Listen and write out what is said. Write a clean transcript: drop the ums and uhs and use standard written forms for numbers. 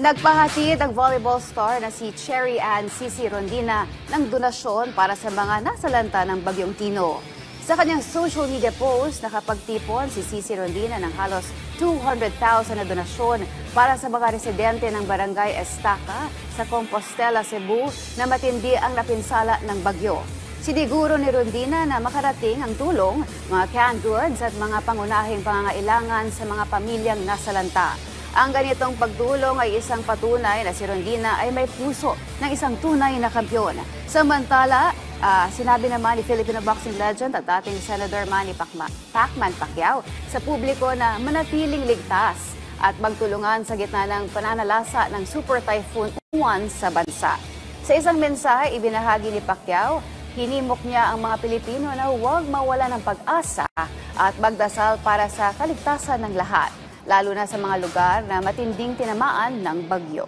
Nagpahatid ang volleyball star na si Cherry Ann Cici Rondina ng donasyon para sa mga nasalanta ng Bagyong Tino. Sa kanyang social media post, nakapagtipon si Cici Rondina ng halos 200,000 na donasyon para sa mga residente ng Barangay Estaca sa Compostela, Cebu na matindi ang napinsala ng bagyo. Siniguro ni Rondina na makarating ang tulong, mga canned goods at mga pangunahing pangangailangan sa mga pamilyang nasalanta. Ang ganitong pagtulong ay isang patunay na si Rondina ay may puso ng isang tunay na kampiyon. Samantala, sinabi naman ni Filipino boxing legend at dating Senator Manny Pacman Pacquiao sa publiko na manatiling ligtas at magtulungan sa gitna ng pananalasa ng Super Typhoon Uwan sa bansa. Sa isang mensahe, ibinahagi ni Pacquiao, hinimok niya ang mga Pilipino na huwag mawala ng pag-asa at magdasal para sa kaligtasan ng lahat, lalo na sa mga lugar na matinding tinamaan ng bagyo.